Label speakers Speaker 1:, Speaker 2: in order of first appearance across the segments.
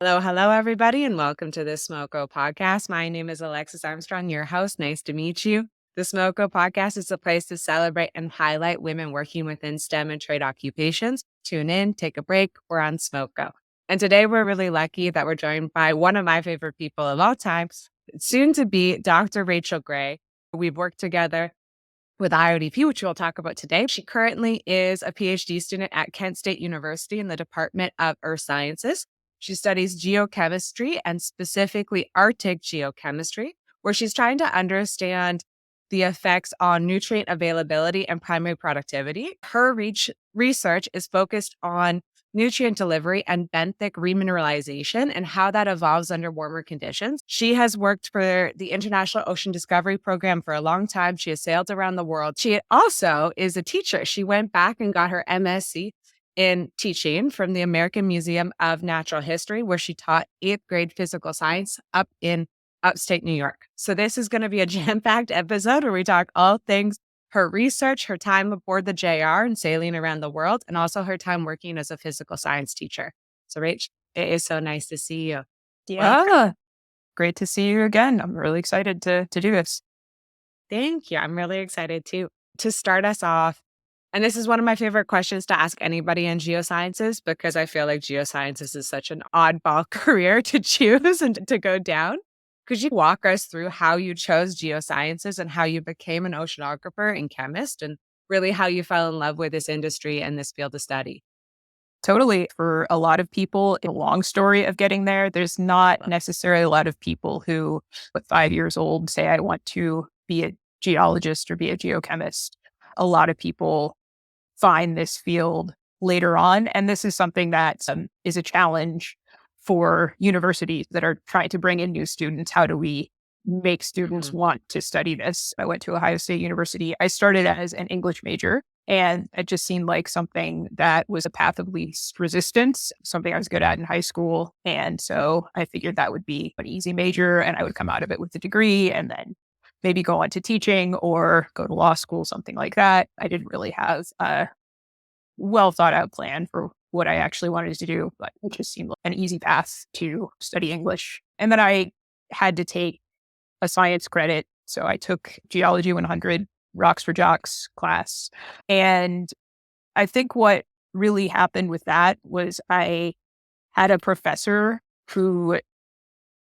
Speaker 1: Hello, everybody, and welcome to the Smoko podcast. My name is Alexis Armstrong, your host. Nice to meet you. The Smoko podcast is a place to celebrate and highlight women working within STEM and trade occupations. Tune in, take a break. We're on Smoko. And today we're really lucky that we're joined by one of my favorite people of all time, soon to be Dr. Rachael Grey. We've worked together with IODP, which we'll talk about today. She currently is a PhD student at Kent State University in the Department of Earth Sciences. She studies geochemistry and specifically Arctic geochemistry, where she's trying to understand the effects on nutrient availability and primary productivity. Her research is focused on nutrient delivery and benthic remineralization and how that evolves under warmer conditions. She has worked for the International Ocean Discovery Program for a long time. She has sailed around the world. She also is a teacher. She went back and got her MSc in teaching from the American Museum of Natural History, where she taught 8th grade physical science up in upstate New York. So this is going to be a jam-packed episode where we talk all things her research, her time aboard the JR and sailing around the world, and also her time working as a physical science teacher. So Rach, it is so nice to see you.
Speaker 2: Yeah, great to see you again. I'm really excited to do this.
Speaker 1: Thank you. I'm really excited too. To start us off, and this is one of my favorite questions to ask anybody in geosciences, because I feel like geosciences is such an oddball career to choose and to go down. Could you walk us through how you chose geosciences and how you became an oceanographer and chemist, and really how you fell in love with this industry and this field of study?
Speaker 2: Totally. For a lot of people, a long story of getting there. There's not necessarily a lot of people who, at 5 years old, say, I want to be a geologist or be a geochemist. A lot of people find this field later on. And this is something that is a challenge for universities that are trying to bring in new students. How do we make students want to study this? I went to Ohio State University. I started as an English major, and it just seemed like something that was a path of least resistance, something I was good at in high school. And so I figured that would be an easy major and I would come out of it with a degree and then maybe go on to teaching or go to law school, something like that. I didn't really have a well thought out plan for what I actually wanted to do, but it just seemed like an easy path to study English. And then I had to take a science credit. So I took Geology 100, Rocks for Jocks class. And I think what really happened with that was I had a professor who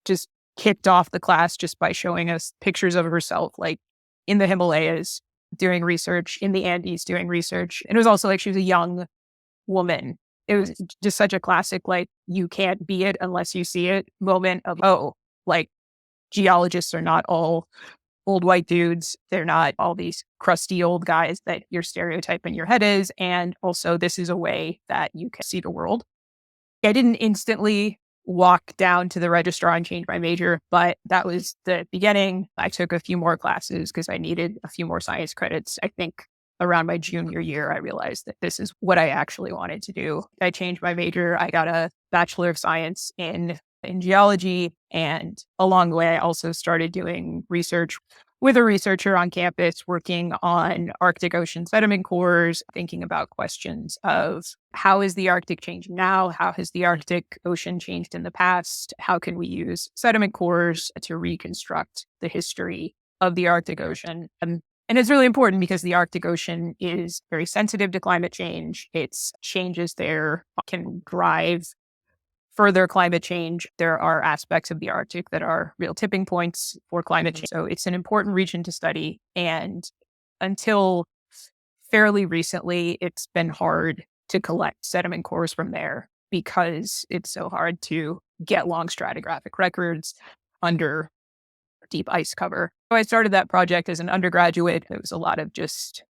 Speaker 2: just kicked off the class just by showing us pictures of herself, like in the Himalayas doing research, in the Andes doing research. And it was also like she was a young woman. It was just such a classic, like, you can't be it unless you see it moment of, oh, like, geologists are not all old white dudes. They're not all these crusty old guys that your stereotype in your head is. And also, this is a way that you can see the world. I didn't instantly walk down to the registrar and change my major, but that was the beginning. I took a few more classes because I needed a few more science credits. I think around my junior year, I realized that this is what I actually wanted to do. I changed my major. I got a Bachelor of Science in geology. And along the way, I also started doing research with a researcher on campus working on Arctic Ocean sediment cores, thinking about questions of how is the Arctic changing now? How has the Arctic Ocean changed in the past? How can we use sediment cores to reconstruct the history of the Arctic Ocean? And it's really important because the Arctic Ocean is very sensitive to climate change. Its changes there can drive further climate change. There are aspects of the Arctic that are real tipping points for climate change. So it's an important region to study. And until fairly recently, it's been hard to collect sediment cores from there because it's so hard to get long stratigraphic records under deep ice cover. So I started that project as an undergraduate. It was a lot of just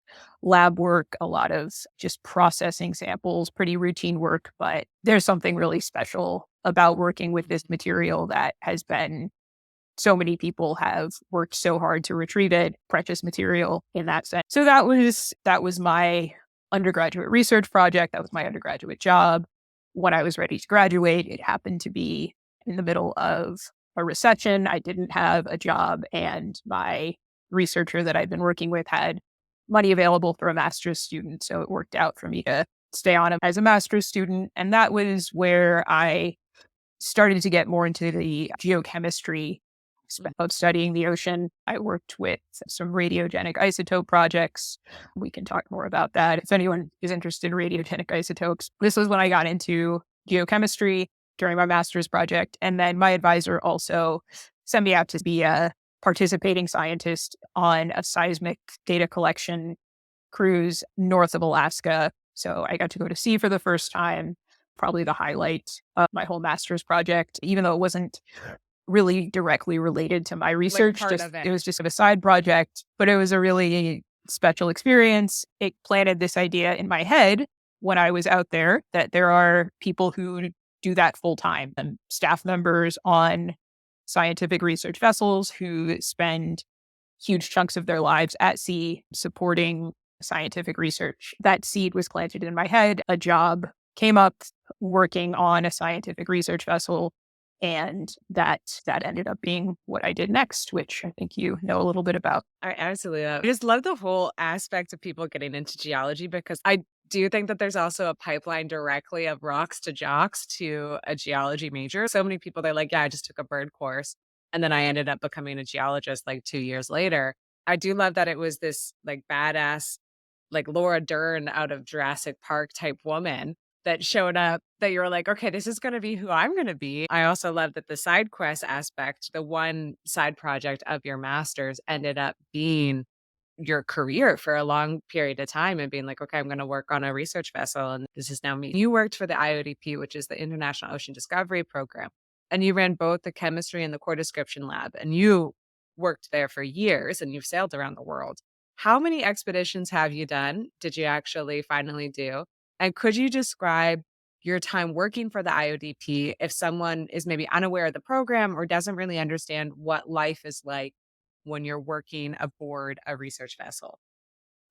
Speaker 2: lab work, a lot of just processing samples, pretty routine work. But there's something really special about working with this material that has been, so many people have worked so hard to retrieve it, precious material in that sense. So that was my undergraduate research project. That was my undergraduate job. When I was ready to graduate, it happened to be in the middle of a recession. I didn't have a job, and my researcher that I'd been working with had money available for a master's student. So it worked out for me to stay on as a master's student. And that was where I started to get more into the geochemistry of studying the ocean. I worked with some radiogenic isotope projects. We can talk more about that if anyone is interested in radiogenic isotopes. This was when I got into geochemistry during my master's project. And then my advisor also sent me out to be a participating scientist on a seismic data collection cruise north of Alaska. So I got to go to sea for the first time, probably the highlight of my whole master's project, even though it wasn't really directly related to my research.
Speaker 1: part of it.
Speaker 2: It was just a side project, but it was a really special experience. It planted this idea in my head when I was out there that there are people who do that full time, and staff members on scientific research vessels who spend huge chunks of their lives at sea supporting scientific research. That seed was planted in my head. A job came up working on a scientific research vessel, and that ended up being what I did next, which I think you know a little bit about.
Speaker 1: I absolutely love. I just love the whole aspect of people getting into geology, because I do think that there's also a pipeline directly of rocks to jocks to a geology major. So many people, they're like, yeah, I just took a bird course and then I ended up becoming a geologist like 2 years later. I do love that it was this like badass, like Laura Dern out of Jurassic Park type woman that showed up, that you were like, okay, this is going to be who I'm going to be. I also love that the side quest aspect, the one side project of your master's, ended up being your career for a long period of time, and being like, okay, I'm going to work on a research vessel. And this is now me. You worked for the IODP, which is the International Ocean Discovery Program, and you ran both the chemistry and the core description lab. And you worked there for years and you've sailed around the world. How many expeditions have you done? Did you actually finally do? And could you describe your time working for the IODP if someone is maybe unaware of the program or doesn't really understand what life is like when you're working aboard a research vessel?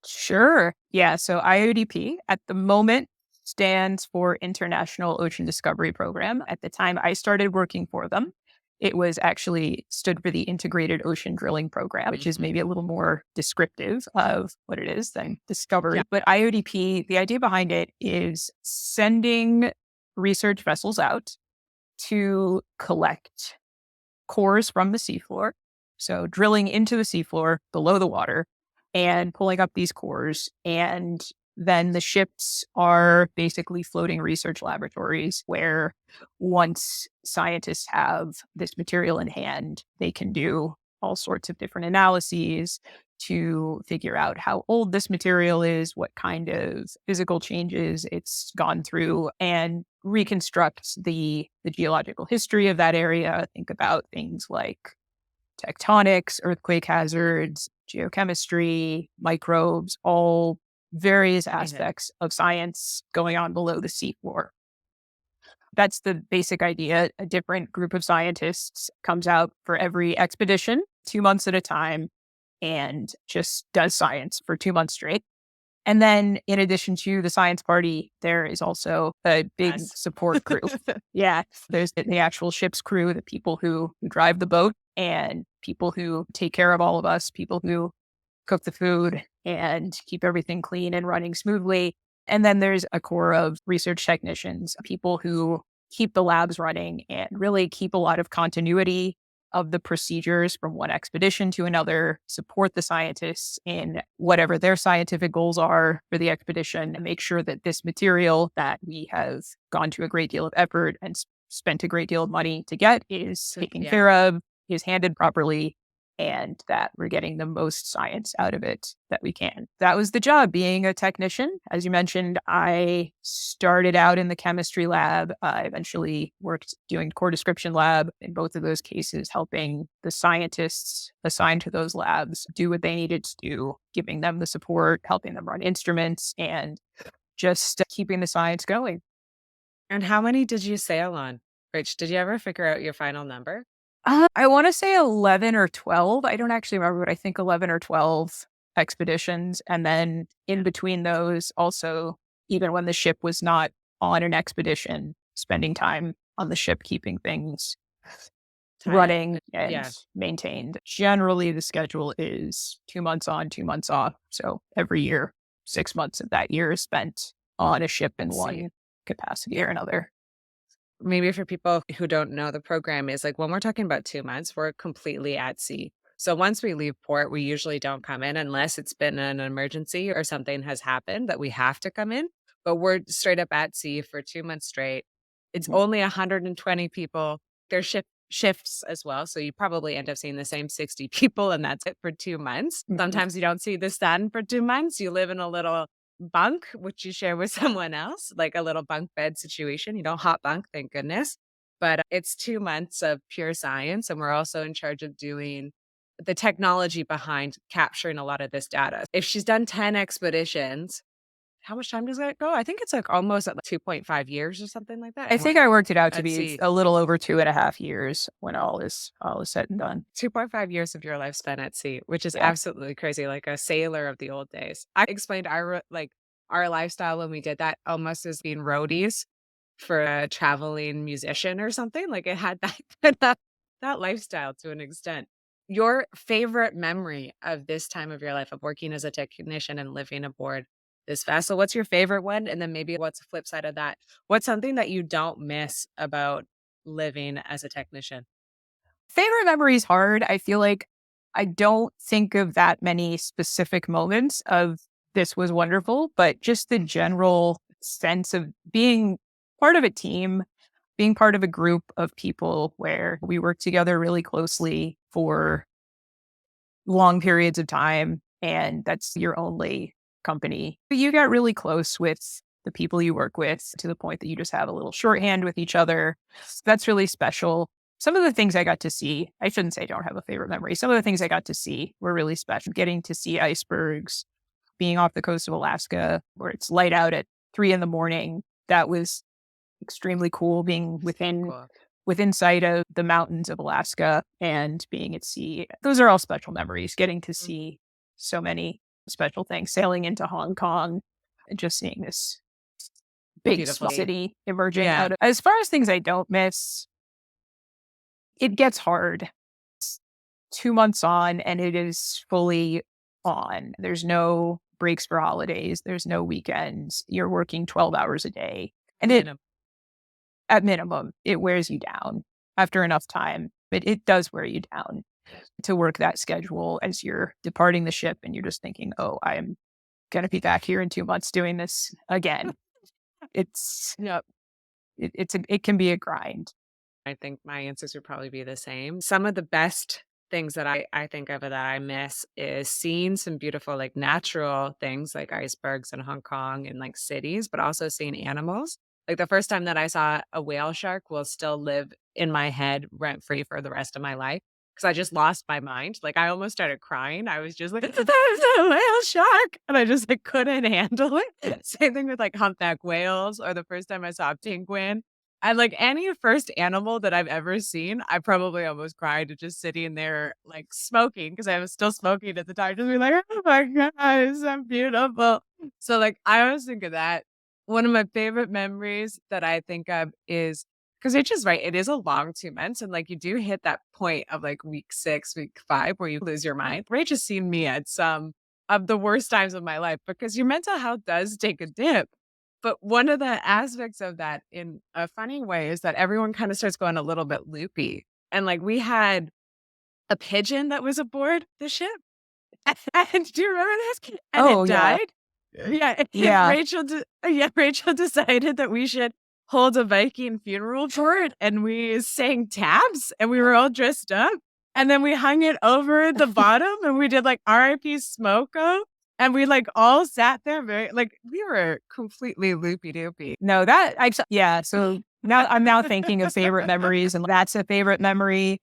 Speaker 2: Sure. Yeah. So IODP at the moment stands for International Ocean Discovery Program. At the time I started working for them, it was actually stood for the Integrated Ocean Drilling Program, which is maybe a little more descriptive of what it is than discovery.
Speaker 1: Yeah.
Speaker 2: But IODP, the idea behind it is sending research vessels out to collect cores from the seafloor. So drilling into the seafloor below the water and pulling up these cores. And then the ships are basically floating research laboratories where once scientists have this material in hand, they can do all sorts of different analyses to figure out how old this material is, what kind of physical changes it's gone through, and reconstruct the geological history of that area. Think about things like tectonics, earthquake hazards, geochemistry, microbes, all various aspects of science going on below the seafloor. That's the basic idea. A different group of scientists comes out for every expedition, 2 months at a time, and just does science for 2 months straight. And then in addition to the science party, there is also a big support crew. Yeah. There's the actual ship's crew, the people who drive the boat, and people who take care of all of us, people who cook the food and keep everything clean and running smoothly. And then there's a core of research technicians, people who keep the labs running and really keep a lot of continuity of the procedures from one expedition to another, support the scientists in whatever their scientific goals are for the expedition, and make sure that this material that we have gone to a great deal of effort and spent a great deal of money to get is taken care of, is handled properly, and that we're getting the most science out of it that we can. That was the job, being a technician. As you mentioned, I started out in the chemistry lab. I eventually worked doing core description lab. In both of those cases, helping the scientists assigned to those labs do what they needed to do, giving them the support, helping them run instruments, and just keeping the science going.
Speaker 1: And how many did you sail on? Rich, did you ever figure out your final number?
Speaker 2: I want to say 11 or 12. I don't actually remember, but I think 11 or 12 expeditions. And then in between those, also, even when the ship was not on an expedition, spending time on the ship, keeping things running and maintained. Generally, the schedule is 2 months on, 2 months off. So every year, 6 months of that year is spent on a ship in one capacity or another.
Speaker 1: maybe for people who don't know, the program is like when we're talking about 2 months, we're completely at sea. So once we leave port, we usually don't come in unless it's been an emergency or something has happened that we have to come in. But we're straight up at sea for 2 months straight. It's
Speaker 2: Mhm.
Speaker 1: only 120 people. There's shifts as well. So you probably end up seeing the same 60 people, and that's it for 2 months.
Speaker 2: Mhm.
Speaker 1: Sometimes you don't see the sun for 2 months. You live in a little bunk, which you share with someone else, like a little bunk bed situation. You don't hot bunk, thank goodness. But it's 2 months of pure science. And we're also in charge of doing the technology behind capturing a lot of this data. If she's done 10 expeditions, how much time does that go? I think it's like almost at like 2.5 years or something like that.
Speaker 2: I think I worked it out to
Speaker 1: At
Speaker 2: be
Speaker 1: sea.
Speaker 2: a little over 2.5 years when all is said and done.
Speaker 1: 2.5 years of your life spent at sea, which is
Speaker 2: Yeah.
Speaker 1: absolutely crazy, like a sailor of the old days. I explained our lifestyle when we did that almost as being roadies for a traveling musician or something. Like it had that lifestyle to an extent. Your favorite memory of this time of your life of working as a technician and living aboard this vessel, what's your favorite one? And then maybe what's the flip side of that? What's something that you don't miss about living as a technician?
Speaker 2: Favorite memory is hard. I feel like I don't think of that many specific moments of this was wonderful, but just the general sense of being part of a team, being part of a group of people where we work together really closely for long periods of time, and that's your only company. You get really close with the people you work with to the point that you just have a little shorthand with each other. That's really special. Some of the things I got to see, I shouldn't say I don't have a favorite memory. Some of the things I got to see were really special. Getting to see icebergs, being off the coast of Alaska where it's light out at 3 in the morning. That was extremely cool being
Speaker 1: Cool.
Speaker 2: within sight of the mountains of Alaska and being at sea. Those are all special memories, getting to
Speaker 1: Mm,
Speaker 2: see so many special things, sailing into Hong Kong and just seeing this big
Speaker 1: beautiful.
Speaker 2: city emerging
Speaker 1: Yeah.
Speaker 2: out of. As far as things I don't miss, it gets hard. It's 2 months on and it is fully on. There's no breaks for holidays. There's no weekends. You're working 12 hours a day. And it
Speaker 1: Minimum.
Speaker 2: at minimum, it wears you down after enough time, but it does wear you down to work that schedule as you're departing the ship and you're just thinking, oh, I am going to be back here in 2 months doing this again. It's,
Speaker 1: Yep.
Speaker 2: it can be a grind.
Speaker 1: I think my answers would probably be the same. Some of the best things that I think of that I miss is seeing some beautiful, like natural things like icebergs in Hong Kong and like cities, but also seeing animals. Like the first time that I saw a whale shark will still live in my head rent free for the rest of my life because I just lost my mind. Like I almost started crying. I was just like, there's a whale shark. And I just like couldn't handle it. Same thing with like humpback whales or the first time I saw a penguin. And, like, any first animal that I've ever seen, I probably almost cried just sitting there, like, smoking because I was still smoking at the time, just being like, "Oh my god, it's so beautiful." So, like, I always think of that. One of my favorite memories that I think of is because it's just right, it is a long 2 months, and, like, you do hit that point of, like, week 6, week 5 where you lose your mind. Rach has seen me at some of the worst times of my life because your mental health does take a dip. But one of the aspects of that in a funny way is that everyone kinda starts going a little bit loopy. And, like, we had a pigeon that was aboard the ship. And do you remember this? And it
Speaker 2: Oh, yeah.
Speaker 1: died. Yeah, and
Speaker 2: Yeah.
Speaker 1: Rachel decided that we should hold a Viking funeral for it, and we sang taps, and we were all dressed up, and then we hung it over the bottom, and we did, like, R.I.P. Smoko, and we, like, all sat there very like, we were completely loopy-doopy.
Speaker 2: No, that yeah. So now I'm now thinking of favorite memories, and that's a favorite memory.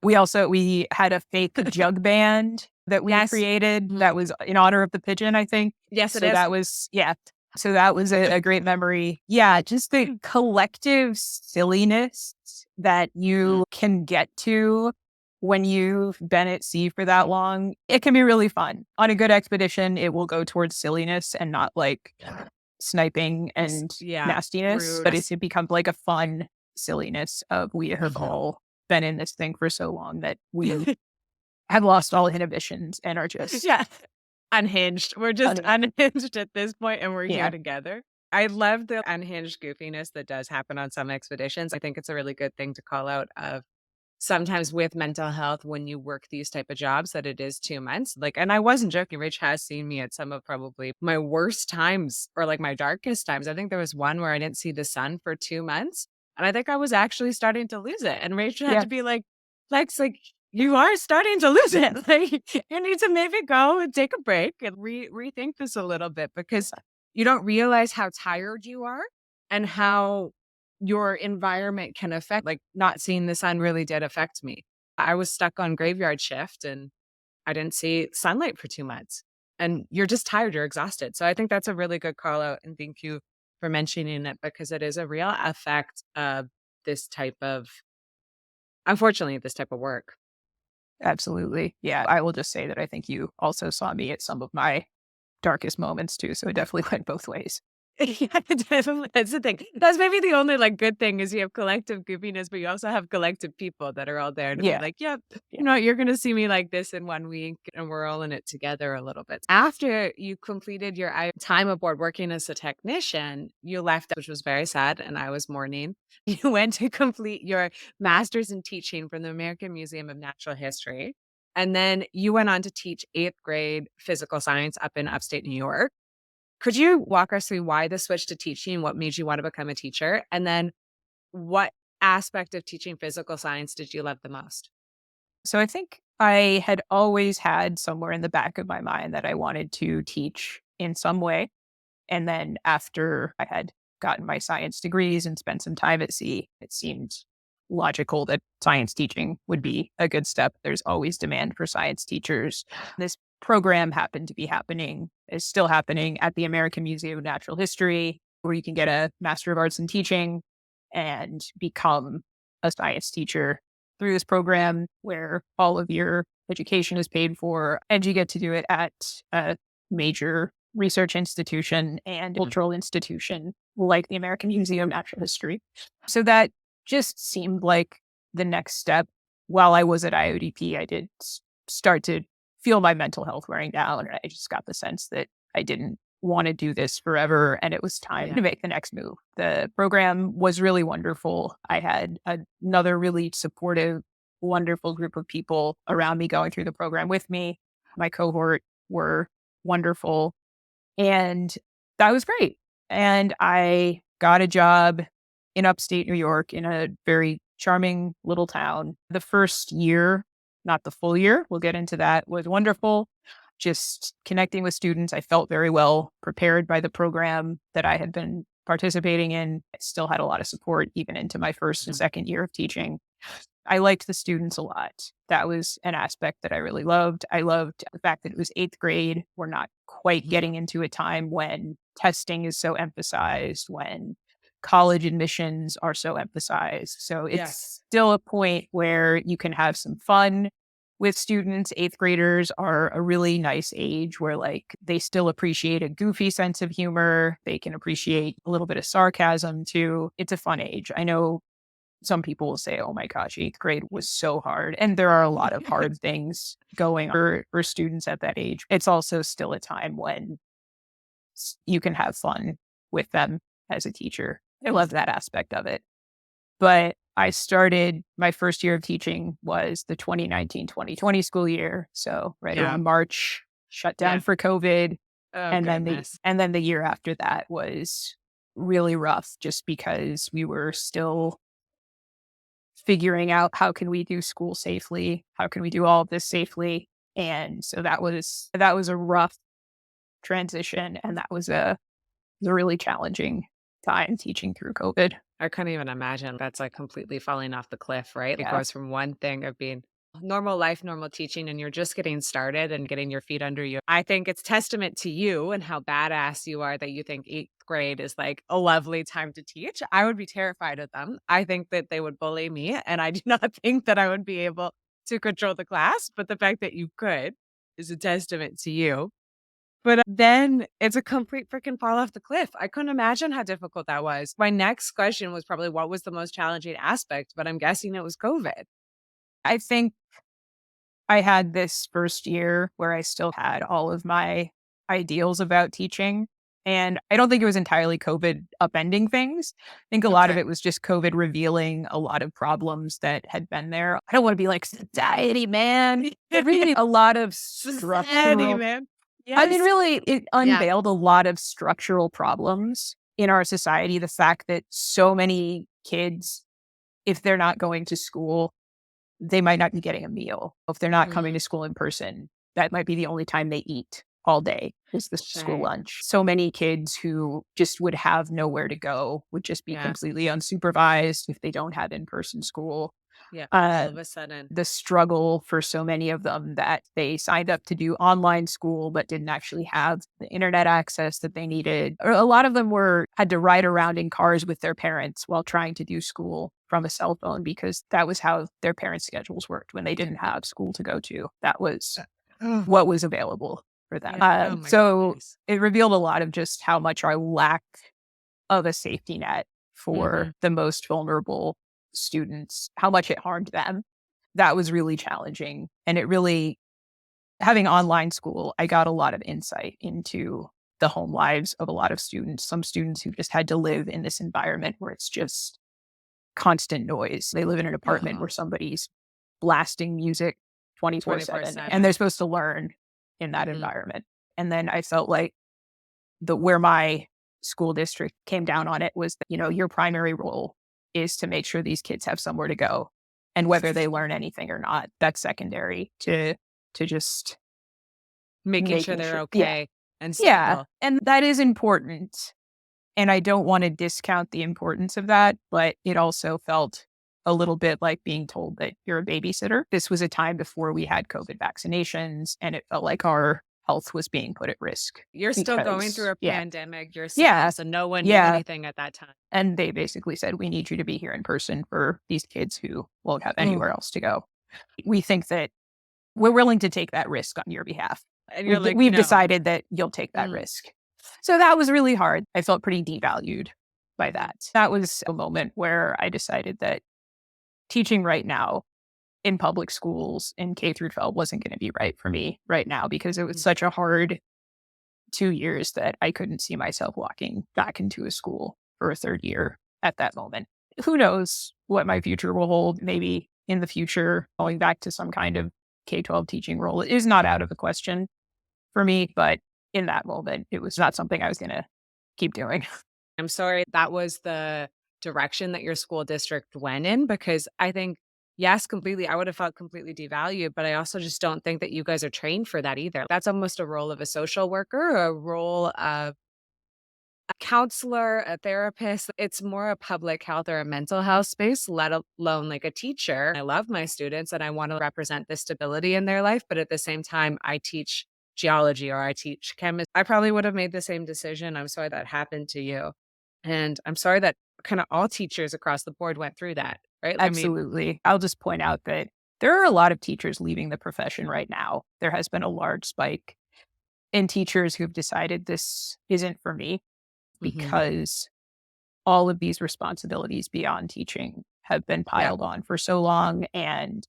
Speaker 2: We had a fake jug band that we
Speaker 1: Yes.
Speaker 2: created
Speaker 1: Mhm.
Speaker 2: that was in honor of the pigeon, I think.
Speaker 1: Yes, it
Speaker 2: So
Speaker 1: is.
Speaker 2: that was yeah. So that was a great memory. Yeah, just the collective silliness that
Speaker 1: Mm.
Speaker 2: you can get to when you've been at sea for that long. It can be really fun. On a good expedition, it will go towards silliness and not like sniping and
Speaker 1: Yeah,
Speaker 2: nastiness,
Speaker 1: rude.
Speaker 2: but it becomes like a fun silliness of we have all been in this thing for so long that we have lost all inhibitions and are just
Speaker 1: Yeah, unhinged. We're just
Speaker 2: un-
Speaker 1: unhinged at this point, and we're here
Speaker 2: yeah.
Speaker 1: together. I love the unhinged goofiness that does happen on some expeditions. I think it's a really good thing to call out of sometimes with mental health when you work these type of jobs that it is 2 months. Like, and I wasn't joking, Rach has seen me at some of probably my worst times or like my darkest times. I think there was one where I didn't see the sun for 2 months, and I think I was actually starting to lose it, and Rachel had
Speaker 2: Yeah,
Speaker 1: to be like, "Lex, like, you are starting to lose it. Like, you need to maybe go and take a break and rethink this a little bit because you don't realize how tired you are and how your environment can affect like, not seeing the sun really did affect me. I was stuck on graveyard shift, and I didn't see sunlight for 2 months, and you're just tired, you're exhausted. So I think that's a really good call out, and thank you for mentioning it because it is a real effect of this type of unfortunately, this type of work.
Speaker 2: absolutely. Yeah, I will just say that I think you also saw me at some of my darkest moments too, so it definitely went both ways.
Speaker 1: Yeah, definitely. That's the thing. That's maybe the only, like, good thing is you have collective goofiness, but you also have collective people that are all there to be
Speaker 2: Yeah,
Speaker 1: like, "Yep,
Speaker 2: yeah.
Speaker 1: you're gonna see me like this in 1 week, and we're all in it together a little bit." After you completed your time aboard working as a technician, you left, which was very sad, and I was mourning. You went to complete your master's in teaching from the American Museum of Natural History, and then you went on to teach 8th grade physical science up in upstate New York. Could you walk us through why the switch to teaching? What made you want to become a teacher? And then what aspect of teaching physical science did you love the most?
Speaker 2: So I think I had always had somewhere in the back of my mind that I wanted to teach in some way. And then after I had gotten my science degrees and spent some time at sea, it seemed logical that science teaching would be a good step. There's always demand for science teachers. This program happened to be happening, is still happening at the American Museum of Natural History, where you can get a Master of Arts in Teaching and become a science teacher through this program where all of your education is paid for and you get to do it at a major research institution and cultural institution like the American Museum of Natural History. So that just seemed like the next step. While I was at IODP, I did start to feel my mental health wearing down. And I just got the sense that I didn't want to do this forever and it was time
Speaker 1: Yeah.
Speaker 2: to make the next move. The program was really wonderful. I had another really supportive, wonderful group of people around me going through the program with me. My cohort were wonderful and that was great. And I got a job in upstate New York in a very charming little town. The first year, not the full year, we'll get into that, was wonderful. Just connecting with students. I felt very well prepared by the program that I had been participating in. I still had a lot of support even into my first and
Speaker 1: Mhm.
Speaker 2: second year of teaching. I liked the students a lot. That was an aspect that I really loved. I loved the fact that it was 8th grade. We're not quite getting into a time when testing is so emphasized, when college admissions are so emphasized. So
Speaker 1: Yes.
Speaker 2: it's still a point where you can have some fun with students. 8th graders are a really nice age where like they still appreciate a goofy sense of humor. They can appreciate a little bit of sarcasm too. It's a fun age. I know some people will say, "Oh my gosh, 8th grade was so hard." And there are a lot of hard things going for students at that age. It's also still a time when you can have fun with them as a teacher. I love that aspect of it. But I started my first year of teaching was the 2019-2020 school year. So right
Speaker 1: Yeah.
Speaker 2: around March, shut down
Speaker 1: Yeah.
Speaker 2: for COVID.
Speaker 1: Oh,
Speaker 2: And then
Speaker 1: goodness.
Speaker 2: the year after that was really rough just because we were still figuring out how can we do school safely? How can we do all of this safely? And so that was a rough transition and that was a really challenging time teaching through COVID.
Speaker 1: I couldn't even imagine. That's, like, completely falling off the cliff, right? It
Speaker 2: Yeah.
Speaker 1: goes from one thing of being normal life, normal teaching, and you're just getting started and getting your feet under you. I think it's testament to you and how badass you are that you think 8th grade is, like, a lovely time to teach. I would be terrified of them. I think that they would bully me, and I do not think that I would be able to control the class, but the fact that you could is a testament to you. But then it's a complete freaking fall off the cliff. I couldn't imagine how difficult that was. My next question was probably what was the most challenging aspect, but I'm guessing it was COVID.
Speaker 2: I think I had this first year where I still had all of my ideals about teaching. And I don't think it was entirely COVID upending things. I think a lot of
Speaker 1: Okay.
Speaker 2: it was just COVID revealing a lot of problems that had been there. I don't want to be like society, man. But really a lot of
Speaker 1: Society,
Speaker 2: structural,
Speaker 1: man.
Speaker 2: I mean,
Speaker 1: Yes.
Speaker 2: really, it
Speaker 1: Yeah.
Speaker 2: unveiled a lot of structural problems in our society. The fact that so many kids, if they're not going to school, they might not be getting a meal. If they're not coming to
Speaker 1: Mhm.
Speaker 2: school in person, that might be the only time they eat all day is the school
Speaker 1: Shame.
Speaker 2: lunch. So many kids who just would have nowhere to go, would just be
Speaker 1: Yeah.
Speaker 2: completely unsupervised if they don't have in-person school.
Speaker 1: Yeah. All
Speaker 2: Uh,
Speaker 1: of a sudden.
Speaker 2: the struggle for so many of them that they signed up to do online school but didn't actually have the internet access that they needed. Or a lot of them were had to ride around in cars with their parents while trying to do school from a cell phone because that was how their parents' schedules worked when they didn't have school to go to. That was
Speaker 1: Oh,
Speaker 2: what was available for them.
Speaker 1: yeah. Oh my
Speaker 2: So
Speaker 1: goodness.
Speaker 2: it revealed a lot of just how much our lack of a safety net for
Speaker 1: Mhm.
Speaker 2: the most vulnerable students, how much it harmed them. That was really challenging. And it really, having online school, I got a lot of insight into the home lives of a lot of students, some students who just had to live in this environment where it's just constant noise. They live in an apartment
Speaker 1: Oh,
Speaker 2: where somebody's blasting music 24/7 and
Speaker 1: 24/7.
Speaker 2: they're supposed to learn in that
Speaker 1: Mhm.
Speaker 2: environment. And then I felt like the where my school district came down on it was that, your primary role is to make sure these kids have somewhere to go. And whether they learn anything or not, that's secondary to just
Speaker 1: Making sure
Speaker 2: making
Speaker 1: they're
Speaker 2: sure. Yeah.
Speaker 1: okay and
Speaker 2: Yeah.
Speaker 1: stable.
Speaker 2: And that is important. And I don't want to discount the importance of that, but it also felt a little bit like being told that you're a babysitter. This was a time before we had COVID vaccinations, and it felt like our health was being put at risk
Speaker 1: You're still going through
Speaker 2: because,
Speaker 1: a
Speaker 2: yeah,
Speaker 1: pandemic
Speaker 2: yeah,
Speaker 1: yourself, so no one knew
Speaker 2: yeah.
Speaker 1: anything at that time.
Speaker 2: And they basically said, we need you to be here in person for these kids who won't have
Speaker 1: Ooh,
Speaker 2: anywhere else to go. We think that we're willing to take that risk on your behalf.
Speaker 1: and you're
Speaker 2: We've,
Speaker 1: like,
Speaker 2: we've
Speaker 1: "No."
Speaker 2: decided that you'll take that
Speaker 1: Mm,
Speaker 2: risk. So that was really hard. I felt pretty devalued by
Speaker 1: mhm,
Speaker 2: that. That was a moment where I decided that teaching right now in public schools in K through 12 wasn't going to be right for me right now because it was
Speaker 1: mhm.
Speaker 2: such a hard 2 years that I couldn't see myself walking back into a school for a third year at that moment. Who knows what my future will hold? Maybe in the future, going back to some kind of K-12 teaching role is not out of the question for me, but in that moment, it was not something I was going to keep doing.
Speaker 1: I'm sorry that was the direction that your school district went in because I think, yes, completely, I would have felt completely devalued, but I also just don't think that you guys are trained for that either. That's almost a role of a social worker, a role of a counselor, a therapist. It's more a public health or a mental health space, let alone like a teacher. I love my students and I want to represent the stability in their life, but at the same time, I teach geology or I teach chemistry. I probably would have made the same decision. I'm sorry that happened to you. And I'm sorry that kind of all teachers across the board went through that, right? I mean,
Speaker 2: Absolutely. I'll just point out that there are a lot of teachers leaving the profession right now. There has been a large spike in teachers who've decided this isn't for me
Speaker 1: mhm,
Speaker 2: because all of these responsibilities beyond teaching have been
Speaker 1: yeah,
Speaker 2: piled on for so long. And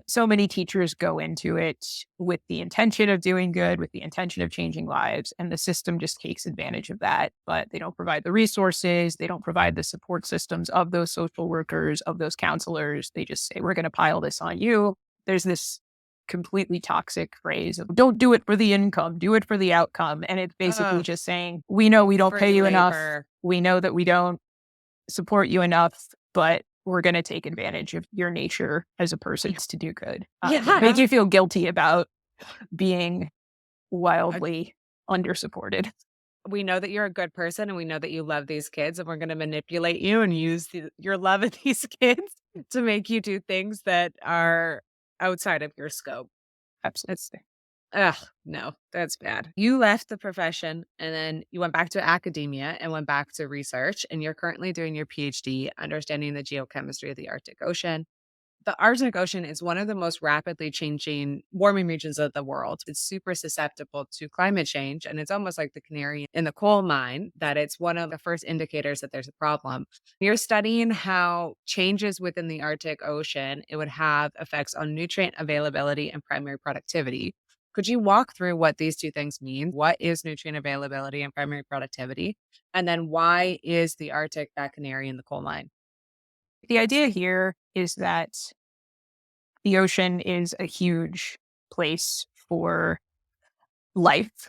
Speaker 2: so many teachers go into it with the intention of doing good, with the intention of changing lives. And the system just takes advantage of that. But they don't provide the resources, they don't provide the support systems of those social workers, of those counselors. They just say, we're going to pile this on you. There's this completely toxic phrase of don't do it for the income, do it for the outcome. And it's basically
Speaker 1: ugh,
Speaker 2: just saying, we know we don't pay
Speaker 1: free
Speaker 2: you enough.
Speaker 1: labor.
Speaker 2: We know that we don't support you enough, but we're going to take advantage of your nature as a person to do good. Make
Speaker 1: Yeah.
Speaker 2: you feel guilty about being
Speaker 1: Uh,
Speaker 2: wildly undersupported.
Speaker 1: we know that you're a good person and we know that you love these kids and we're going to manipulate you and use your love of these kids to make you do things that are outside of your scope. It's
Speaker 2: Absolutely.
Speaker 1: ugh, no, that's bad. You left the profession and then you went back to academia and went back to research and you're currently doing your PhD understanding the geochemistry of the Arctic Ocean. The Arctic Ocean is one of the most rapidly changing warming regions of the world. It's super susceptible to climate change, and it's almost like the canary in the coal mine that it's one of the first indicators that there's a problem. You're studying how changes within the Arctic Ocean, it would have effects on nutrient availability and primary productivity. Could you walk through what these two things mean? What is nutrient availability and primary productivity? And then why is the Arctic that canary in the coal mine?
Speaker 2: The idea here is that the ocean is a huge place for life.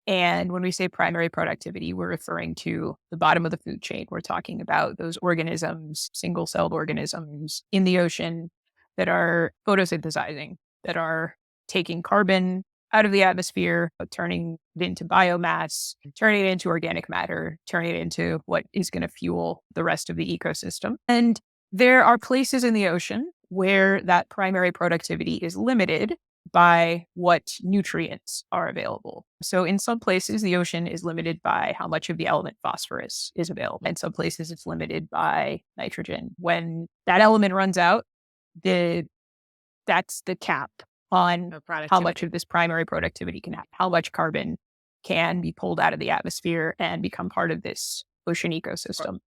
Speaker 2: And when we say primary productivity, we're referring to the bottom of the food chain. We're talking about those organisms, single celled organisms in the ocean that are photosynthesizing, that are taking carbon out of the atmosphere, turning it into biomass, turning it into organic matter, turning it into what is going to fuel the rest of the ecosystem. And there are places in the ocean where that primary productivity is limited by what nutrients are available. So in some places, the ocean is limited by how much of the element phosphorus is available. In some places, it's limited by nitrogen. When that element runs out, that's the cap on
Speaker 1: Of
Speaker 2: how much
Speaker 1: productivity.
Speaker 2: of this primary productivity can have, how much carbon can be pulled out of the atmosphere and become part of this ocean ecosystem.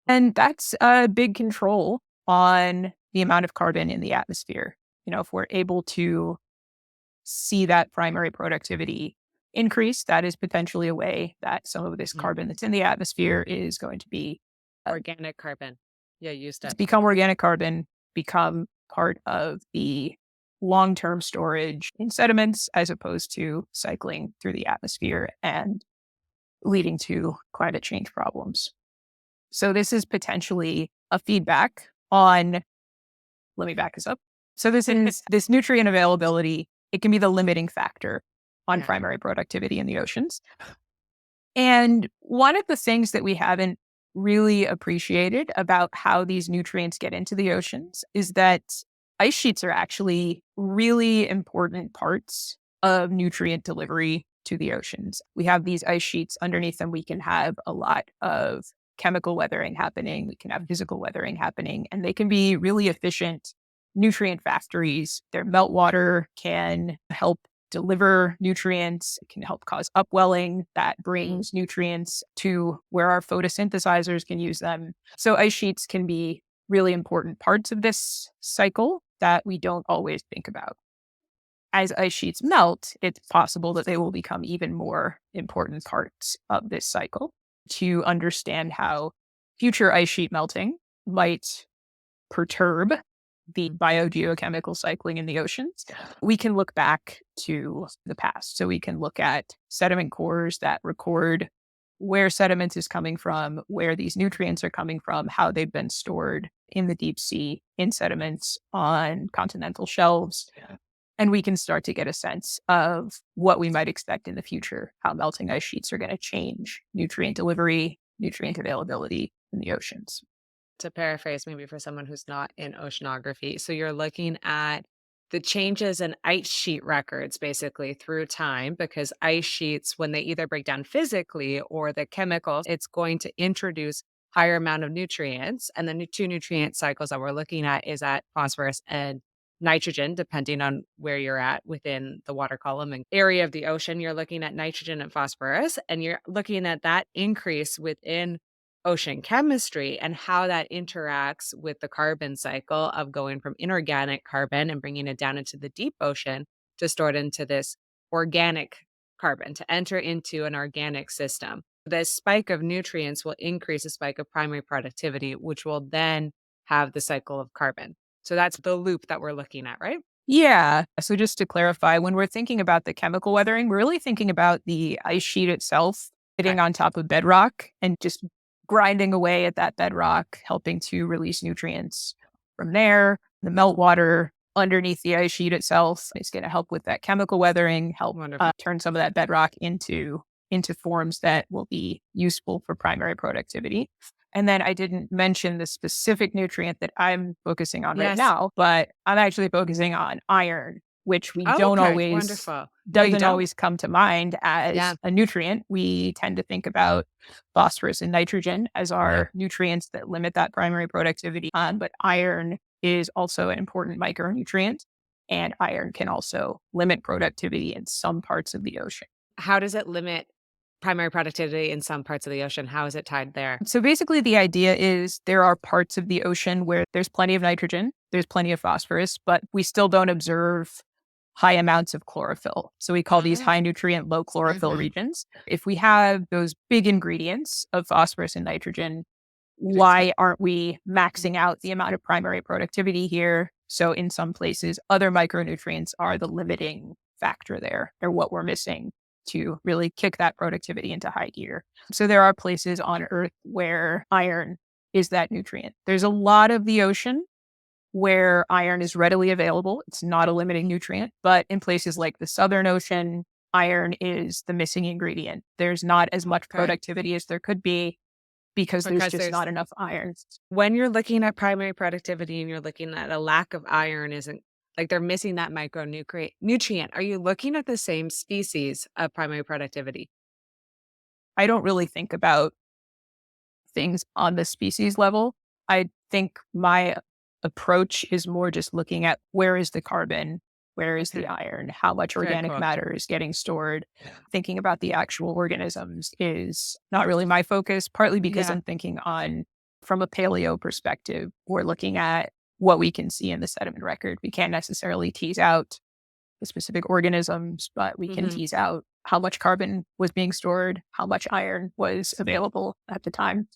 Speaker 2: And that's a big control on the amount of carbon in the atmosphere. If we're able to see that primary productivity increase, that is potentially a way that some of this
Speaker 1: Mhm.
Speaker 2: carbon that's in the atmosphere is going to be
Speaker 1: Organic carbon. Yeah, used it.
Speaker 2: become organic carbon, become part of the long-term storage in sediments as opposed to cycling through the atmosphere and leading to climate change problems. So this is potentially a feedback on, let me back this up. So this is this nutrient availability. It can be the limiting factor on
Speaker 1: Yeah.
Speaker 2: primary productivity in the oceans. And one of the things that we haven't really appreciated about how these nutrients get into the oceans is that ice sheets are actually really important parts of nutrient delivery to the oceans. We have these ice sheets underneath them. We can have a lot of chemical weathering happening. We can have physical weathering happening, and they can be really efficient nutrient factories. Their meltwater can help deliver nutrients. It can help cause upwelling that brings nutrients to where our photosynthesizers can use them. So ice sheets can be really important parts of this cycle that we don't always think about. As ice sheets melt, it's possible that they will become even more important parts of this cycle. To understand how future ice sheet melting might perturb the biogeochemical cycling in the oceans, we can look back to the past. So we can look at sediment cores that record where sediment is coming from, where these nutrients are coming from, how they've been stored in the deep sea, in sediments on continental shelves. And we can start to get a sense of what we might expect in the future, how melting ice sheets are going to change nutrient delivery, nutrient availability in the oceans.
Speaker 1: To paraphrase maybe for someone who's not in oceanography. So you're looking at the changes in ice sheet records basically through time because ice sheets, when they either break down physically or the chemicals, it's going to introduce higher amount of nutrients. And the two nutrient cycles that we're looking at is at phosphorus and nitrogen, depending on where you're at within the water column and area of the ocean. You're looking at nitrogen and phosphorus, and you're looking at that increase within ocean chemistry and how that interacts with the carbon cycle of going from inorganic carbon and bringing it down into the deep ocean to store it into this organic carbon to enter into an organic system. The spike of nutrients will increase the spike of primary productivity, which will then have the cycle of carbon. So that's the loop that we're looking at, right?
Speaker 2: Yeah. So just to clarify, when we're thinking about the chemical weathering, we're really thinking about the ice sheet itself
Speaker 1: Okay.
Speaker 2: sitting on top of bedrock and just grinding away at that bedrock, helping to release nutrients from there. The meltwater underneath the ice sheet itself is going to help with that chemical weathering, help
Speaker 1: Wonderful.
Speaker 2: turn some of that bedrock into forms that will be useful for primary productivity. And then I didn't mention the specific nutrient that I'm focusing on right
Speaker 1: Yes.
Speaker 2: now, but I'm actually focusing on iron, which we
Speaker 1: Oh,
Speaker 2: don't
Speaker 1: okay.
Speaker 2: always
Speaker 1: Wonderful. No, you
Speaker 2: doesn't
Speaker 1: don't.
Speaker 2: always come to mind
Speaker 1: Yeah.
Speaker 2: as a nutrient. We tend to think about phosphorus and nitrogen as our nutrients that limit that primary productivity. But iron is also an important micronutrient, and iron can also limit productivity in some parts of the ocean.
Speaker 1: How does it limit primary productivity in some parts of the ocean? How is it tied there?
Speaker 2: So basically, the idea is there are parts of the ocean where there's plenty of nitrogen, there's plenty of phosphorus, but we still don't observe high amounts of chlorophyll. So we call these high nutrient, low chlorophyll regions. If we have those big ingredients of phosphorus and nitrogen, why aren't we maxing out the amount of primary productivity here? So in some places, other micronutrients are the limiting factor there. They're what we're missing to really kick that productivity into high gear. So there are places on Earth where iron is that nutrient. There's a lot of the ocean where iron is readily available. It's not a limiting nutrient, but in places like the Southern Ocean, iron is the missing ingredient. There's not as much productivity as there could be because there's just not enough iron.
Speaker 1: When you're looking at primary productivity and you're looking at a lack of iron, isn't like they're missing that nutrient. Are you looking at the same species of primary productivity?
Speaker 2: I don't really think about things on the species level. I think my approach is more just looking at where is the carbon, where is the iron, how much organic matter is getting stored. Thinking about the actual organisms is not really my focus, partly because I'm thinking on from a paleo perspective, we're looking at what we can see in the sediment record. We can't necessarily tease out the specific organisms, but we can tease out how much carbon was being stored, how much iron was available at the time.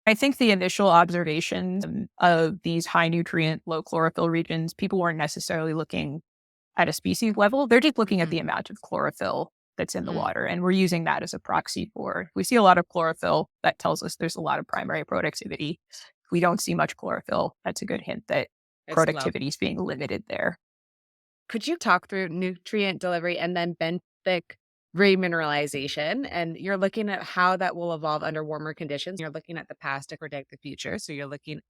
Speaker 2: I think the initial observations of these high nutrient, low chlorophyll regions, people weren't necessarily looking at a species level. They're just looking at the amount of chlorophyll that's in the water. And we're using that as a proxy for, if we see a lot of chlorophyll, that tells us there's a lot of primary productivity. If we don't see much chlorophyll, that's a good hint that productivity is being limited there.
Speaker 1: Could you talk through nutrient delivery and then benthic remineralization? And you're looking at how that will evolve under warmer conditions. You're looking at the past to predict the future. So you're looking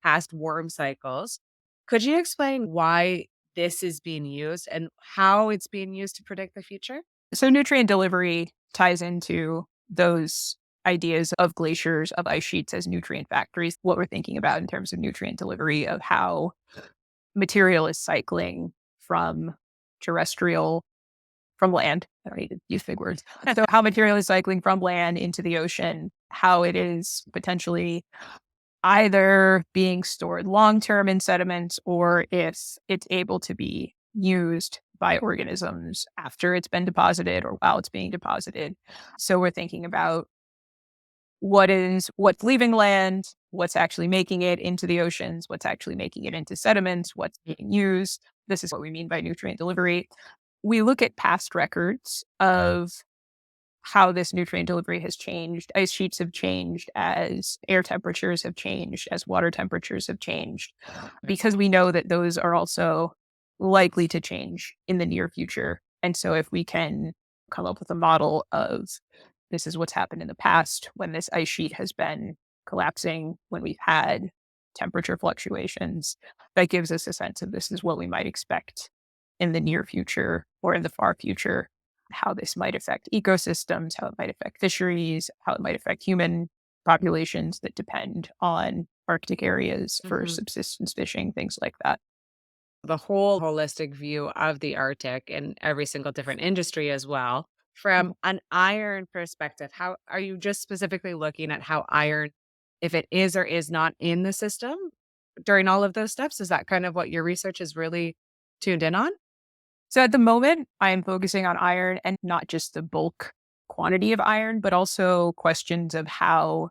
Speaker 1: past warm cycles. Could you explain why this is being used and how it's being used to predict the future?
Speaker 2: So nutrient delivery ties into those ideas of glaciers, of ice sheets as nutrient factories, what we're thinking about in terms of nutrient delivery, of how material is cycling from terrestrial, from land. I don't need to use big words. So how material is cycling from land into the ocean, how it is potentially either being stored long-term in sediments or if it's able to be used by organisms after it's been deposited or while it's being deposited. So we're thinking about what's leaving land, what's actually making it into the oceans, what's actually making it into sediments, what's being used. This is what we mean by nutrient delivery. We look at past records of how this nutrient delivery has changed. Ice sheets have changed as air temperatures have changed, as water temperatures have changed, because we know that those are also likely to change in the near future. And so if we can come up with a model of this is what's happened in the past when this ice sheet has been collapsing, when we've had temperature fluctuations, that gives us a sense of this is what we might expect in the near future or in the far future, how this might affect ecosystems, how it might affect fisheries, how it might affect human populations that depend on Arctic areas for subsistence fishing, things like that.
Speaker 1: The whole holistic view of the Arctic and every single different industry as well. From an iron perspective, how are you just specifically looking at how iron, if it is or is not in the system during all of those steps? Is that kind of what your research is really tuned in on?
Speaker 2: So at the moment, I am focusing on iron and not just the bulk quantity of iron, but also questions of how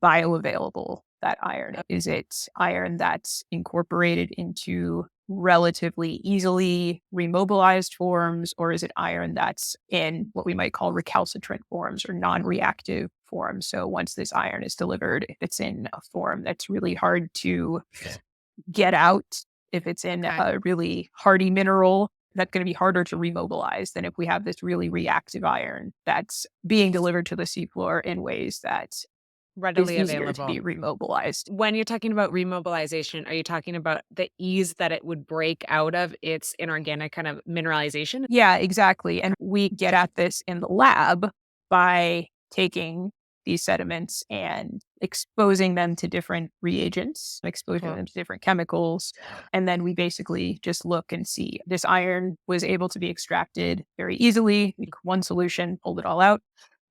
Speaker 2: bioavailable that iron is. Is it iron that's incorporated into relatively easily remobilized forms, or is it iron that's in what we might call recalcitrant forms or non-reactive forms? So once this iron is delivered, if it's in a form that's really hard to get out, if it's in a really hardy mineral, that's going to be harder to remobilize than if we have this really reactive iron that's being delivered to the seafloor in ways that
Speaker 1: Readily
Speaker 2: is easier
Speaker 1: available
Speaker 2: to be remobilized.
Speaker 1: When you're talking about remobilization, are you talking about the ease that it would break out of its inorganic kind of mineralization?
Speaker 2: Yeah, exactly. And we get at this in the lab by taking these sediments and exposing them to different reagents, exposing them to different chemicals. And then we basically just look and see this iron was able to be extracted very easily. One solution pulled it all out.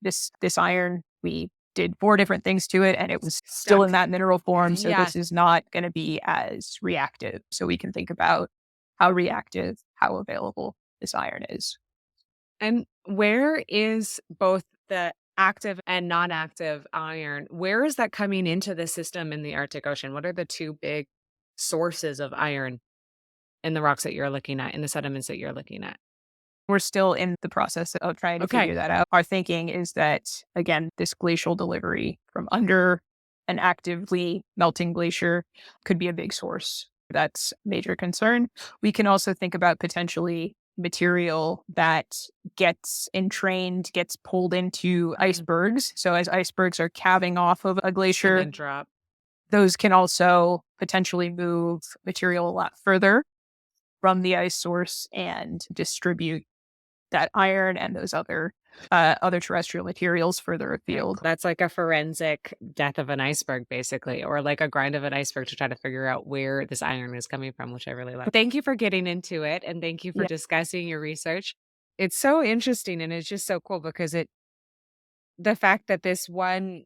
Speaker 2: This iron, we did 4 different things to it and it was still in that mineral form. So this is not going to be as reactive. So we can think about how reactive, how available this iron is.
Speaker 1: And where is both the active and non-active iron? Where is that coming into the system in the Arctic Ocean? What are the two big sources of iron in the rocks that you're looking at, in the sediments that you're looking at?
Speaker 2: We're still in the process of trying to
Speaker 1: Okay.
Speaker 2: figure that out. Our thinking is that, again, this glacial delivery from under an actively melting glacier could be a big source. That's a major concern. We can also think about potentially material that gets entrained, gets pulled into icebergs. So as icebergs are calving off of a
Speaker 1: And
Speaker 2: glacier,
Speaker 1: then drop.
Speaker 2: those can also potentially move material a lot further from the ice source and distribute that iron and those other terrestrial materials further
Speaker 1: Okay.
Speaker 2: afield.
Speaker 1: That's like a forensic death of an iceberg, basically, or like a grind of an iceberg to try to figure out where this iron is coming from, which I really like. Thank you for getting into it. And thank you for
Speaker 2: Yeah.
Speaker 1: discussing your research. It's so interesting and it's just so cool because the fact that this one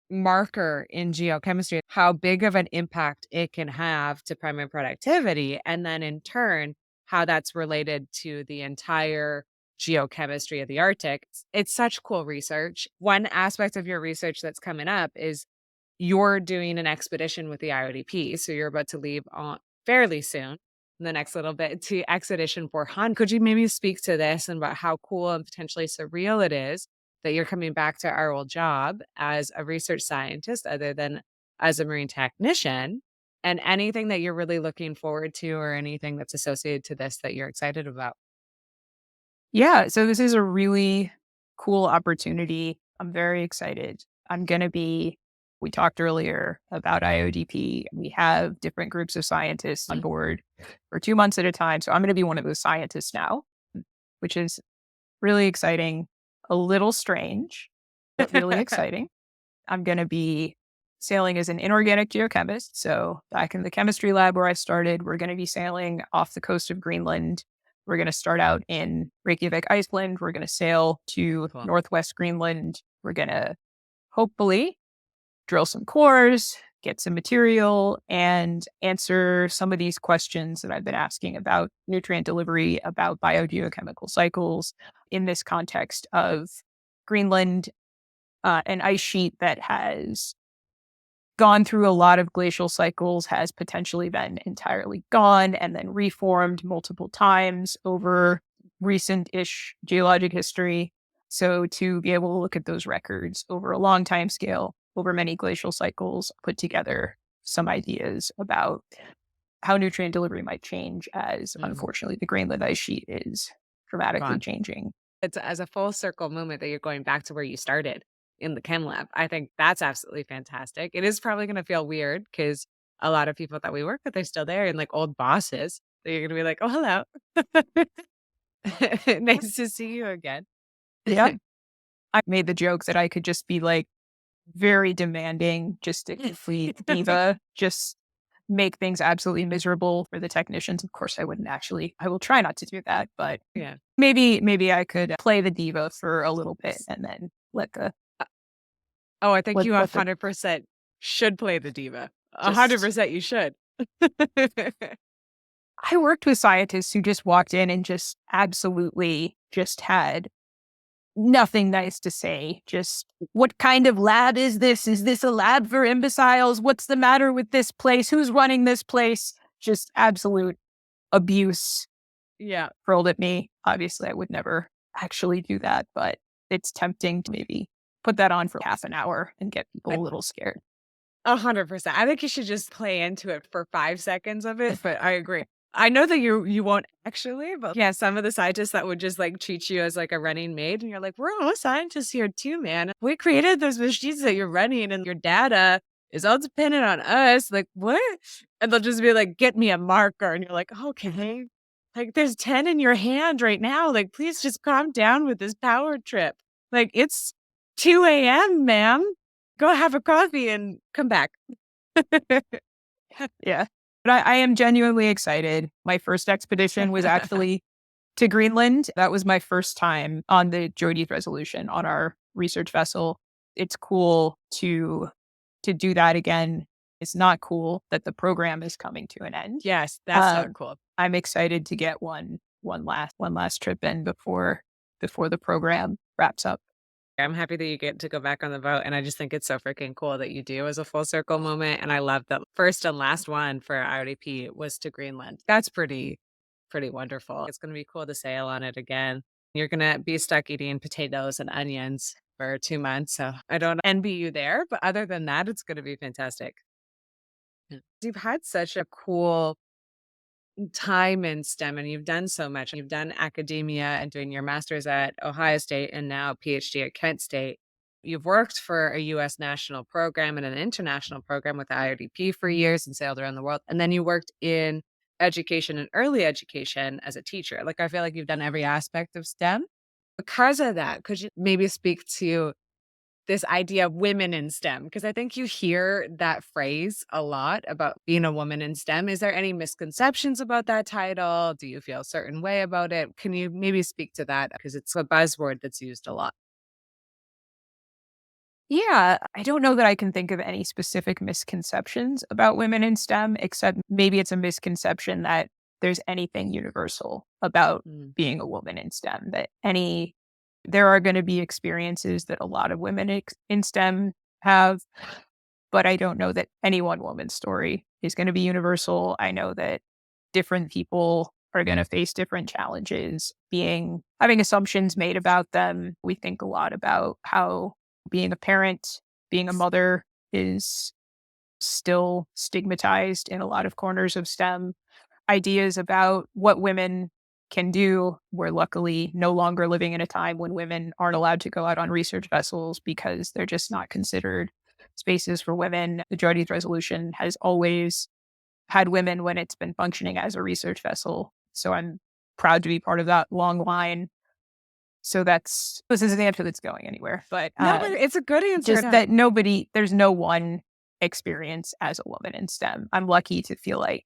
Speaker 1: marker in geochemistry, how big of an impact it can have to primary productivity. And then in turn, how that's related to the entire geochemistry of the Arctic. It's such cool research. One aspect of your research that's coming up is you're doing an expedition with the IODP. So you're about to leave on fairly soon, in the next little bit, to Expedition 400. Could you maybe speak to this and about how cool and potentially surreal it is that you're coming back to our old job as a research scientist other than as a marine technician, and anything that you're really looking forward to or anything that's associated to this that you're excited about?
Speaker 2: Yeah. So this is a really cool opportunity. I'm very excited. We talked earlier about IODP. We have different groups of scientists on board for 2 months at a time. So I'm going to be one of those scientists now, which is really exciting, a little strange, but really exciting. I'm going to be sailing as an inorganic geochemist. So back in the chemistry lab where I started, we're going to be sailing off the coast of Greenland. We're going to start out in Reykjavik, Iceland. We're going to sail to
Speaker 1: Cool.
Speaker 2: Northwest Greenland. We're going to hopefully drill some cores, get some material, and answer some of these questions that I've been asking about nutrient delivery, about biogeochemical cycles in this context of Greenland, an ice sheet that has gone through a lot of glacial cycles, has potentially been entirely gone and then reformed multiple times over recent-ish geologic history. So to be able to look at those records over a long time scale, over many glacial cycles, put together some ideas about how nutrient delivery might change as, unfortunately, the Greenland ice sheet is dramatically
Speaker 1: Gone.
Speaker 2: changing.
Speaker 1: It's as a full circle moment that you're going back to where you started in the chem lab. I think that's absolutely fantastic. It is probably going to feel weird because a lot of people that we work with are still there and like old bosses. So you're going to be like, oh, hello. Nice to see you again.
Speaker 2: Yeah. I made the joke that I could just be like very demanding, just a complete diva, just make things absolutely miserable for the technicians. Of course, I will try not to do that, but
Speaker 1: Yeah.
Speaker 2: maybe I could play the diva for a little bit and then
Speaker 1: Oh, I think you
Speaker 2: let the
Speaker 1: 100% should play the diva.
Speaker 2: just
Speaker 1: 100% you should.
Speaker 2: I worked with scientists who just walked in and just absolutely just had nothing nice to say. Just, what kind of lab is this? Is this a lab for imbeciles? What's the matter with this place? Who's running this place? Just absolute abuse
Speaker 1: Yeah.
Speaker 2: hurled at me. Obviously, I would never actually do that, but it's tempting to maybe put that on for half an hour and get people a little scared.
Speaker 1: 100%. I think you should just play into it for 5 seconds of it, but I agree. I know that you won't actually, but yeah, some of the scientists that would just like treat you as like a running maid, and you're like, we're all scientists here too, man. We created those machines that you're running, and your data is all dependent on us. Like, what? And they'll just be like, get me a marker. And you're like, okay. Like, there's 10 in your hand right now. Like, please just calm down with this power trip. Like, it's 2 a.m., ma'am. Go have a coffee and come back.
Speaker 2: Yeah. But I am genuinely excited. My first expedition was actually to Greenland. That was my first time on the Joides Resolution on our research vessel. It's cool to do that again. It's not cool that the program is coming to an end.
Speaker 1: Yes, that's not cool.
Speaker 2: I'm excited to get one last trip in before the program wraps up.
Speaker 1: I'm happy that you get to go back on the boat, and I just think it's so freaking cool that you do as a full circle moment, and I love that first and last one for IODP was to Greenland. That's pretty wonderful. It's gonna be cool to sail on it again. You're gonna be stuck eating potatoes and onions for 2 months, so I don't envy you there, but other than that, it's gonna be fantastic. Yeah. You've had such a cool time in STEM and you've done so much. You've done academia and doing your master's at Ohio State and now PhD at Kent State. You've worked for a US national program and an international program with the IODP for years and sailed around the world. And then you worked in education and early education as a teacher. Like, I feel like you've done every aspect of STEM. Because of that, could you maybe speak to this idea of women in STEM? Because I think you hear that phrase a lot about being a woman in STEM. Is there any misconceptions about that title? Do you feel a certain way about it? Can you maybe speak to that? Because it's a buzzword that's used a lot.
Speaker 2: Yeah, I don't know that I can think of any specific misconceptions about women in STEM, except maybe it's a misconception that there's anything universal about
Speaker 1: Mm.
Speaker 2: being a woman in STEM, there are going to be experiences that a lot of women in STEM have, but I don't know that any one woman's story is going to be universal. I know that different people are going to face different challenges having assumptions made about them. We think a lot about how being a parent, being a mother is still stigmatized in a lot of corners of STEM. Ideas about what women can do. We're luckily no longer living in a time when women aren't allowed to go out on research vessels because they're just not considered spaces for women. The Joides Resolution has always had women when it's been functioning as a research vessel. So I'm proud to be part of that long line. So this is an answer that's going anywhere, but
Speaker 1: No, but it's a good answer.
Speaker 2: just that there's no one experience as a woman in STEM. I'm lucky to feel like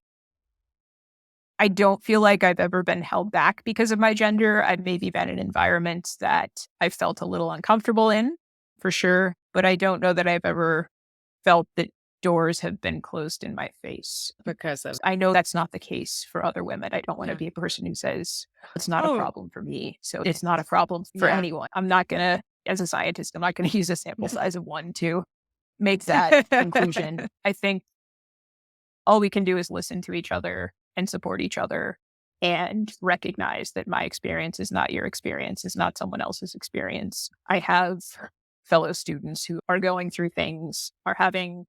Speaker 2: I don't feel like I've ever been held back because of my gender. I've maybe been in environments that I felt a little uncomfortable in, for sure, but I don't know that I've ever felt that doors have been closed in my face.
Speaker 1: because of
Speaker 2: I know that's not the case for other women. I don't want to
Speaker 1: yeah.
Speaker 2: be a person who says it's not a
Speaker 1: Oh,
Speaker 2: problem for me. So it's not a problem for
Speaker 1: yeah.
Speaker 2: anyone. As a scientist, I'm not going to use a sample size of one to make that conclusion. I think all we can do is listen to each other and support each other and recognize that my experience is not your experience, is not someone else's experience. I have fellow students who are going through things, are having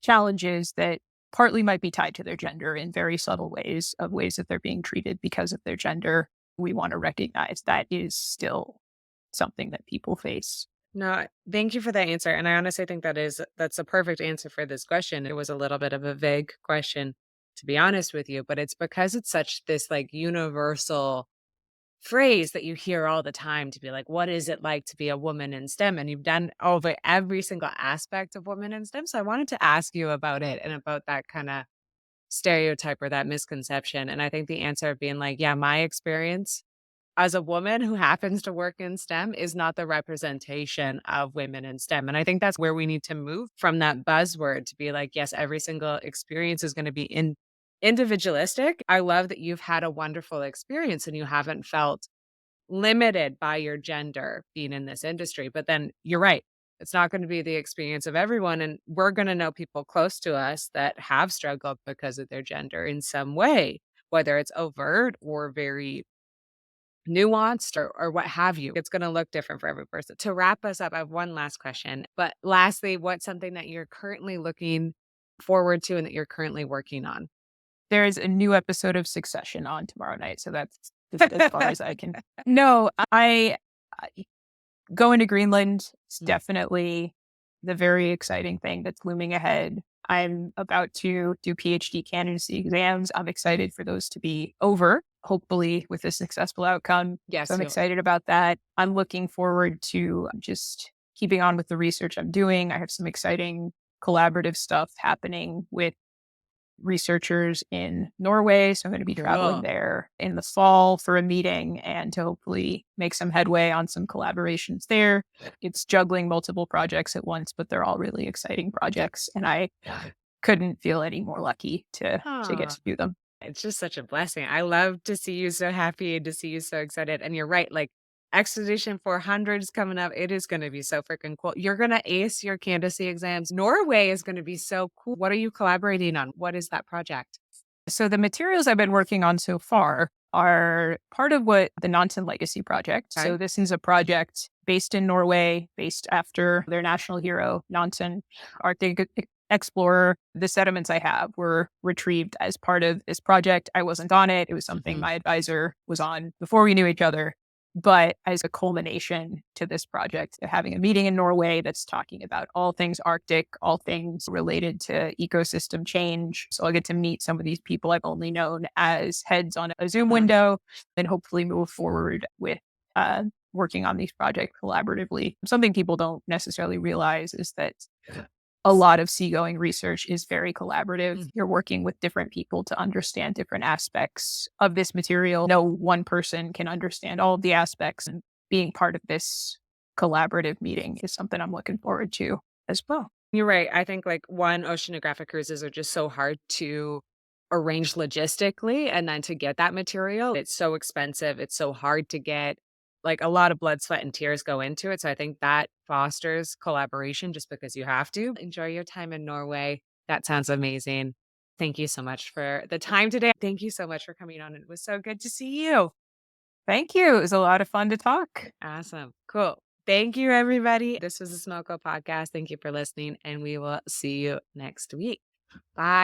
Speaker 2: challenges that partly might be tied to their gender in very subtle ways that they're being treated because of their gender. We want to recognize that is still something that people face.
Speaker 1: No, thank you for that answer. And I honestly think that's a perfect answer for this question. It was a little bit of a vague question, to be honest with you, but it's because it's such this like universal phrase that you hear all the time to be like, what is it like to be a woman in STEM? And you've done over every single aspect of women in STEM. So I wanted to ask you about it and about that kind of stereotype or that misconception. And I think the answer of being like, yeah, my experience as a woman who happens to work in STEM is not the representation of women in STEM. And I think that's where we need to move from that buzzword to be like, yes, every single experience is going to be individualistic. I love that you've had a wonderful experience and you haven't felt limited by your gender being in this industry. But then you're right. It's not going to be the experience of everyone. And we're going to know people close to us that have struggled because of their gender in some way, whether it's overt or very nuanced or what have you. It's gonna look different for every person. To wrap us up, I have one last question. But lastly, what's something that you're currently looking forward to and that you're currently working on?
Speaker 2: There's a new episode of Succession on tomorrow night, so that's as far as I can. No, going to Greenland is
Speaker 1: Mm.
Speaker 2: definitely the very exciting thing that's looming ahead. I'm about to do PhD candidacy exams. I'm excited for those to be over, hopefully with a successful outcome.
Speaker 1: Yes,
Speaker 2: So I'm excited about that. I'm looking forward to just keeping on with the research I'm doing. I have some exciting collaborative stuff happening with researchers in Norway. So I'm going to be traveling
Speaker 1: cool.
Speaker 2: there in the fall for a meeting and to hopefully make some headway on some collaborations there. It's juggling multiple projects at once, but they're all really exciting projects. And I couldn't feel any more lucky to get
Speaker 1: Oh,
Speaker 2: to do them.
Speaker 1: it's just such a blessing. I love to see you so happy and to see you so excited. And you're right, like Expedition 400 is coming up. It is going to be so freaking cool. You're going to ace your candidacy exams. Norway is going to be so cool. What are you collaborating on? What is that project?
Speaker 2: So the materials I've been working on so far are part of what the Nansen Legacy Project.
Speaker 1: Okay.
Speaker 2: So this is a project based in Norway, based after their national hero, Nansen, Arctic explorer. The sediments I have were retrieved as part of this project. I wasn't on it. It was something
Speaker 1: Mhm.
Speaker 2: my advisor was on before we knew each other. But as a culmination to this project, having a meeting in Norway that's talking about all things Arctic, all things related to ecosystem change. So I'll get to meet some of these people I've only known as heads on a Zoom
Speaker 1: Uh-huh.
Speaker 2: window and hopefully move forward with working on these projects collaboratively. Something people don't necessarily realize is that a lot of seagoing research is very collaborative.
Speaker 1: Mm.
Speaker 2: You're working with different people to understand different aspects of this material. No one person can understand all of the aspects, and being part of this collaborative meeting is something I'm looking forward to as well.
Speaker 1: You're right. I think like one, oceanographic cruises are just so hard to arrange logistically. And then to get that material, it's so expensive. It's so hard to get. Like a lot of blood, sweat, and tears go into it. So I think that fosters collaboration just because you have to. Enjoy your time in Norway. That sounds amazing. Thank you so much for the time today. Thank you so much for coming on. It was so good to see you.
Speaker 2: Thank you. It was a lot of fun to talk.
Speaker 1: Awesome. Cool. Thank you, everybody. This was the Smoko podcast. Thank you for listening, and we will see you next week. Bye.